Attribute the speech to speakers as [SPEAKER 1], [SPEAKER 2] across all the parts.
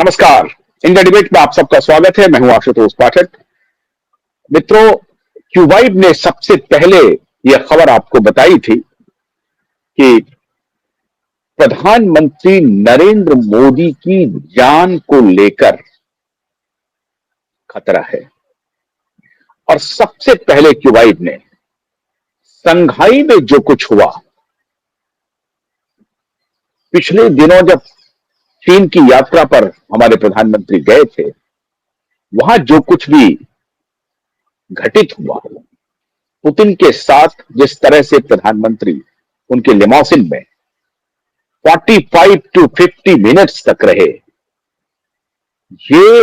[SPEAKER 1] नमस्कार। India debate में आप सबका स्वागत है। मैं हूं आशुतोष पाठक। मित्रों, क्यूबाइड ने सबसे पहले यह खबर आपको बताई थी कि प्रधानमंत्री नरेंद्र मोदी की जान को लेकर खतरा है। और सबसे पहले क्यूबाइड ने संघाई में जो कुछ हुआ, पिछले दिनों जब चीन की यात्रा पर हमारे प्रधानमंत्री गए थे, वहां जो कुछ भी घटित हुआ, पुतिन के साथ जिस तरह से प्रधानमंत्री उनके लिमोसिन में 45 टू 50 मिनट्स तक रहे, ये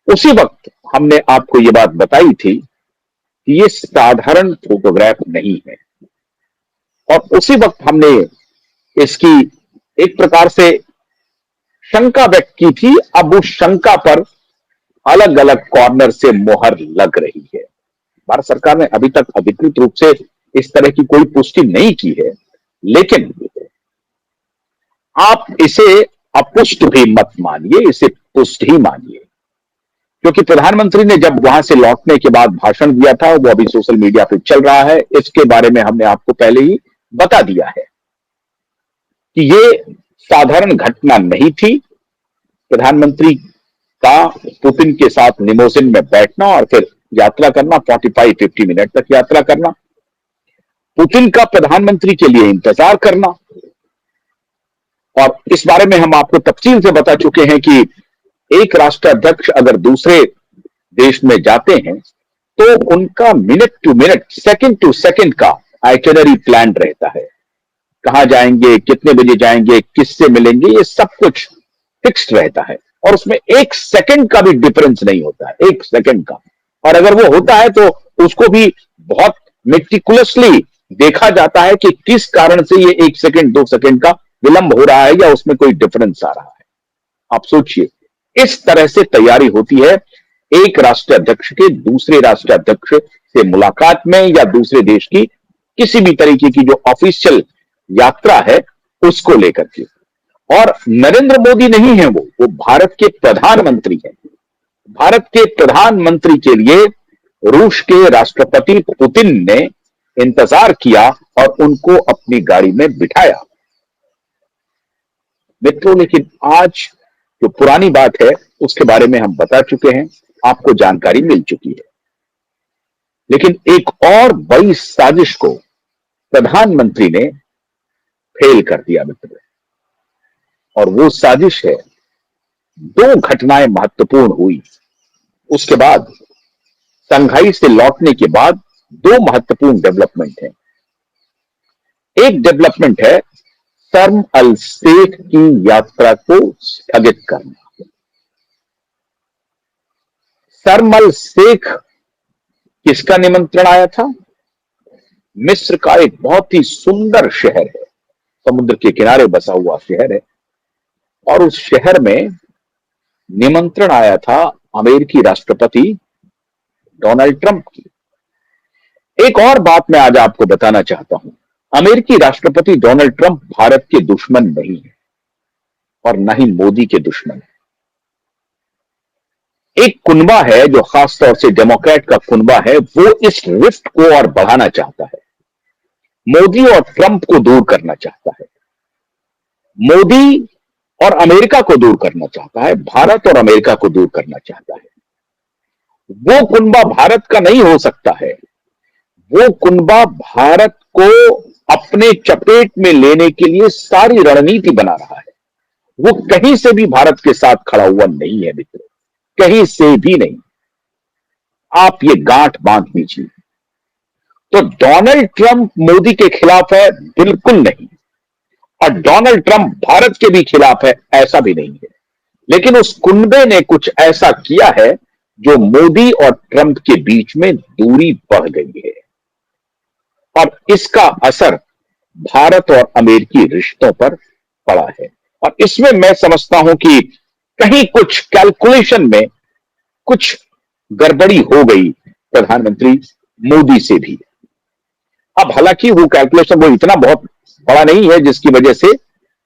[SPEAKER 1] उसी वक्त हमने आपको ये बात बताई थी कि ये साधारण फोटोग्राफ नहीं है। और उसी वक्त हमने इसकी एक प्रकार से शंका व्यक्त की थी। अब उस शंका पर अलग अलग कॉर्नर से मोहर लग रही है। भारत सरकार ने अभी तक अधिकृत रूप से इस तरह की कोई पुष्टि नहीं की है, लेकिन आप इसे अपुष्ट भी मत मानिए, इसे पुष्ट ही मानिए। क्योंकि प्रधानमंत्री ने जब वहां से लौटने के बाद भाषण दिया था, वो अभी सोशल मीडिया पे चल रहा है। इसके बारे में हमने आपको पहले ही बता दिया है कि ये साधारण घटना नहीं थी। प्रधानमंत्री का पुतिन के साथ लिमोसिन में बैठना और फिर यात्रा करना, 45-50 मिनट तक यात्रा करना, पुतिन का प्रधानमंत्री के लिए इंतजार करना। और इस बारे में हम आपको तफसील से बता चुके हैं कि एक राष्ट्राध्यक्ष अगर दूसरे देश में जाते हैं तो उनका minute to minute, second to second का आइटिनरी प्लान रहता है। कहां जाएंगे, कितने बजे जाएंगे, किससे मिलेंगे, ये सब कुछ फिक्स्ड रहता है। और उसमें एक सेकंड का भी डिफरेंस नहीं होता है, एक सेकंड का। और अगर वो होता है तो उसको भी बहुत मेटिकुलसली देखा जाता है कि किस कारण से ये 1 सेकंड 2 सेकंड का विलंब हो रहा है या उसमें कोई डिफरेंस आ रहा है। आप सोचिए, इस तरह से तैयारी होती है एक राष्ट्राध्यक्ष के दूसरे राष्ट्राध्यक्ष से मुलाकात में, या दूसरे देश की किसी भी तरीके की जो ऑफिशियल यात्रा है उसको लेकर के। और नरेंद्र मोदी नहीं है, वो भारत के प्रधानमंत्री हैं। भारत के प्रधानमंत्री के लिए रूस के राष्ट्रपति पुतिन ने इंतजार किया और उनको अपनी गाड़ी में बिठाया। मित्रों, लेकिन आज जो पुरानी बात है उसके बारे में हम बता चुके हैं, आपको जानकारी मिल चुकी है। लेकिन एक और बड़ी साजिश को प्रधानमंत्री ने फेल कर दिया मित्र, और वो साजिश है, 2 घटनाएं महत्वपूर्ण हुई। उसके बाद संघाई से लौटने के बाद 2 महत्वपूर्ण डेवलपमेंट हैं। एक डेवलपमेंट है शर्म अल शेख की यात्रा को स्थगित करना। शर्म अल शेख किसका निमंत्रण आया था? मिस्र का एक बहुत ही सुंदर शहर है, समुद्र के किनारे बसा हुआ शहर है। और उस शहर में निमंत्रण आया था अमेरिकी राष्ट्रपति डोनाल्ड ट्रंप की। एक और बात मैं आज आपको बताना चाहता हूं, अमेरिकी राष्ट्रपति डोनाल्ड ट्रंप भारत के दुश्मन नहीं है और न ही मोदी के दुश्मन है। एक कुनबा है जो खासतौर से डेमोक्रेट का कुनबा है, वो इस रिफ्ट को और बढ़ाना चाहता है, मोदी और ट्रंप को दूर करना चाहता है, मोदी और अमेरिका को दूर करना चाहता है, भारत और अमेरिका को दूर करना चाहता है। वो कुनबा भारत का नहीं हो सकता है। वो कुनबा भारत को अपने चपेट में लेने के लिए सारी रणनीति बना रहा है। वो कहीं से भी भारत के साथ खड़ा हुआ नहीं है मित्रों, कहीं से भी नहीं। आप ये गांठ बांध लीजिए। तो डोनाल्ड ट्रंप मोदी के खिलाफ है? बिल्कुल नहीं। और डोनाल्ड ट्रंप भारत के भी खिलाफ है? ऐसा भी नहीं है। लेकिन उस कुनबे ने कुछ ऐसा किया है जो मोदी और ट्रंप के बीच में दूरी बढ़ गई है, और इसका असर भारत और अमेरिकी रिश्तों पर पड़ा है। और इसमें मैं समझता हूं कि कहीं कुछ कैलकुलेशन में कुछ गड़बड़ी हो गई प्रधानमंत्री मोदी से भी। अब हालांकि वो कैलकुलेशन वो इतना बहुत बड़ा नहीं है जिसकी वजह से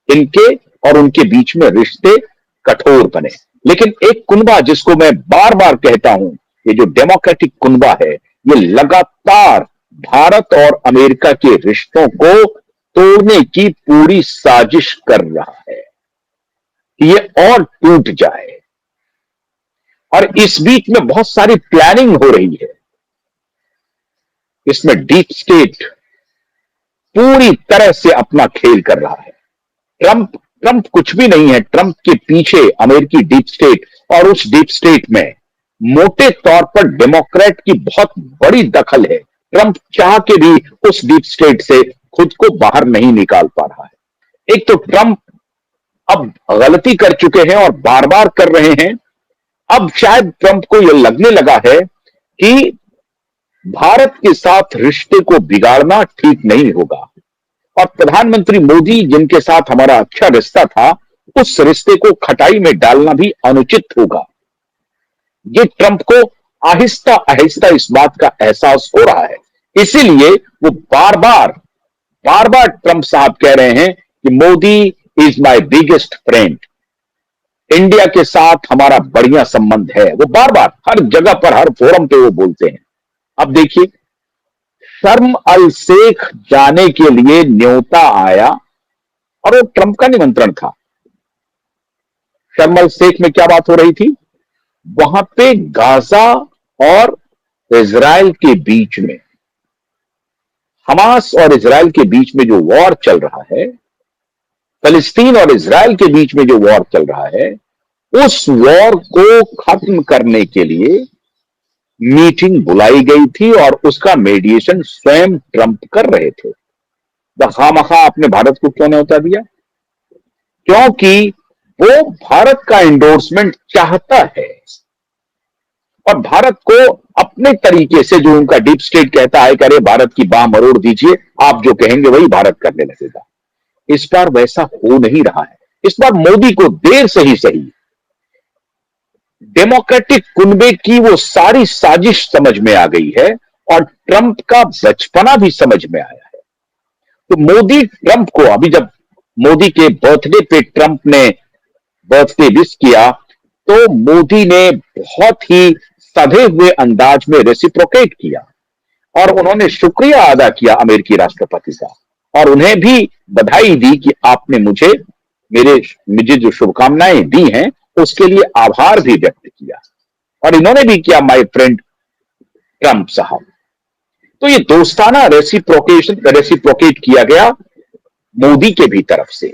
[SPEAKER 1] इनके और उनके बीच में रिश्ते कठोर बने। लेकिन एक कुनबा जिसको मैं बार बार कहता हूं, ये जो डेमोक्रेटिक कुनबा है, ये लगातार भारत और अमेरिका के रिश्तों को तोड़ने की पूरी साजिश कर रहा है कि ये और टूट जाए। और इस बीच में बहुत सारी प्लानिंग हो रही है। इसमें डीप स्टेट पूरी तरह से अपना खेल कर रहा है। ट्रंप ट्रंप कुछ भी नहीं है। ट्रंप के पीछे अमेरिकी डीप स्टेट, और उस डीप स्टेट में मोटे तौर पर डेमोक्रेट की बहुत बड़ी दखल है। ट्रंप चाह के भी उस डीप स्टेट से खुद को बाहर नहीं निकाल पा रहा है। एक तो ट्रंप अब गलती कर चुके हैं और बार बार कर रहे हैं। अब शायद ट्रंप को यह लगने लगा है कि भारत के साथ रिश्ते को बिगाड़ना ठीक नहीं होगा, और प्रधानमंत्री मोदी जिनके साथ हमारा अच्छा रिश्ता था, उस रिश्ते को खटाई में डालना भी अनुचित होगा। ये ट्रंप को आहिस्ता आहिस्ता इस बात का एहसास हो रहा है। इसीलिए वो बार बार ट्रंप साहब कह रहे हैं कि Modi is my biggest friend, India के साथ हमारा बढ़िया संबंध है। वो बार बार हर जगह पर, हर फोरम पे वो बोलते हैं। अब देखिए, शर्म अल शेख जाने के लिए न्योता आया और वो ट्रंप का निमंत्रण था। शर्म अल शेख में क्या बात हो रही थी? वहां पे गाजा और इजराइल के बीच में, हमास और इजराइल के बीच में जो वॉर चल रहा है, फिलिस्तीन और इजराइल के बीच में जो वॉर चल रहा है, उस वॉर को खत्म करने के लिए मीटिंग बुलाई गई थी और उसका मेडिएशन स्वयं ट्रंप कर रहे थे। खामखा आपने भारत को क्यों न्योता दिया? क्योंकि वो भारत का एंडोर्समेंट चाहता है, और भारत को अपने तरीके से, जो उनका डीप स्टेट कहता है कि अरे भारत की बाह मरोड़ दीजिए, आप जो कहेंगे वही भारत करने लगेगा। इस बार वैसा हो नहीं रहा है। इस बार मोदी को देर से ही सही डेमोक्रेटिक कुनबे की वो सारी साजिश समझ में आ गई है, और ट्रंप का बचपना भी समझ में आया है। तो मोदी ट्रंप को, अभी जब मोदी के बर्थडे पे ट्रंप ने बर्थडे विश किया, तो मोदी ने बहुत ही सधे हुए अंदाज में रेसिप्रोकेट किया, और उन्होंने शुक्रिया अदा किया अमेरिकी राष्ट्रपति का, और उन्हें भी बधाई दी कि आपने मुझे जो शुभकामनाएं दी हैं उसके लिए आभार भी व्यक्त किया, और इन्होंने भी किया, माय फ्रेंड ट्रंप साहब। तो ये दोस्ताना रेसिप्रोकेट किया गया मोदी के भी तरफ से।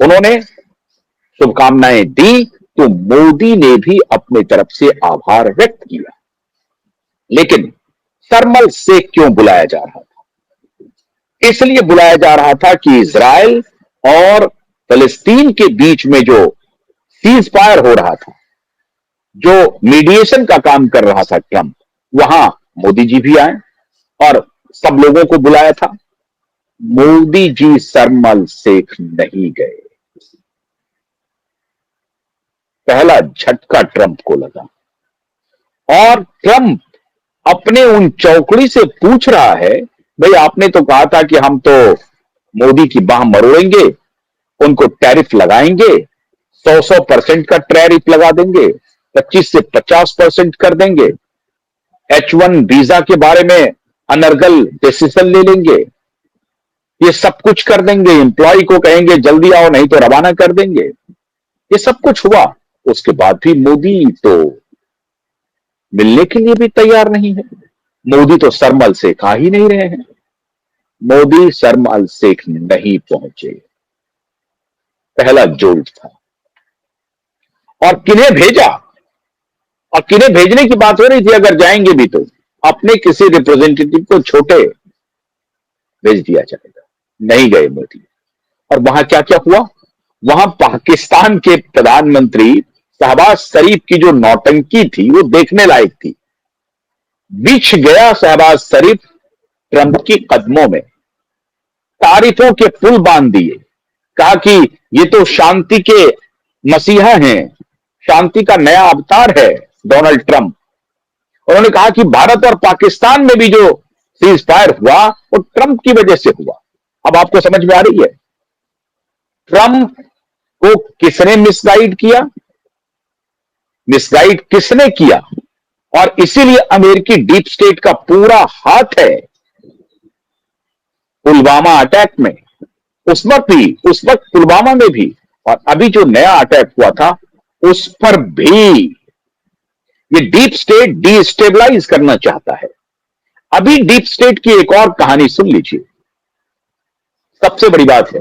[SPEAKER 1] उन्होंने शुभकामनाएं दी तो मोदी ने भी अपनी तरफ से आभार व्यक्त किया। लेकिन शर्म अल शेख क्यों बुलाया जा रहा था? इसलिए बुलाया जा रहा था कि इजराइल और फिलिस्तीन के बीच में जो सीज फायर हो रहा था, जो मीडिएशन का काम कर रहा था ट्रंप, वहां मोदी जी भी आए और सब लोगों को बुलाया था। मोदी जी शर्म अल शेख नहीं गए। पहला झटका ट्रंप को लगा, और ट्रंप अपने उन चौकड़ी से पूछ रहा है, भाई आपने तो कहा था कि हम तो मोदी की बाह मरोड़ेंगे, उनको टैरिफ लगाएंगे, 100% का टैरिफ लगा देंगे, 25 से 50% कर देंगे, H1 वीजा के बारे में अनर्गल डिसीजन ले लेंगे, ये सब कुछ कर देंगे, एम्प्लॉय को कहेंगे जल्दी आओ नहीं तो रवाना कर देंगे। ये सब कुछ हुआ, उसके बाद भी मोदी तो मिलने के लिए भी तैयार नहीं है। मोदी तो शर्म अल शेख आ ही नहीं रहे हैं। मोदी शर्म अल शेख नहीं पहुंचे। पहला जोल्ट था। और किन्हें भेजा, और किन्हें भेजने की बात हो रही थी, अगर जाएंगे भी तो अपने किसी रिप्रेजेंटेटिव को छोटे भेज दिया जाएगा। नहीं गए मोदी। और वहां क्या क्या हुआ? वहां पाकिस्तान के प्रधानमंत्री शहबाज शरीफ की जो नौटंकी थी वो देखने लायक थी। बिछ गया शहबाज शरीफ ट्रंप की कदमों में, तारीफों के पुल बांध दिए, कहा कि ये तो शांति के मसीहा हैं, शांति का नया अवतार है डोनाल्ड ट्रंप। उन्होंने कहा कि भारत और पाकिस्तान में भी जो सीज फायर हुआ वो ट्रंप की वजह से हुआ। अब आपको समझ में आ रही है ट्रंप को किसने मिसगाइड किया? मिसगाइड किसने किया, और इसीलिए अमेरिकी डीप स्टेट का पूरा हाथ है पुलवामा अटैक में। उस वक्त पुलवामा में भी, और अभी जो नया अटैक हुआ था उस पर भी ये डीप स्टेट डीस्टेबलाइज करना चाहता है। अभी डीप स्टेट की एक और कहानी सुन लीजिए। सबसे बड़ी बात है,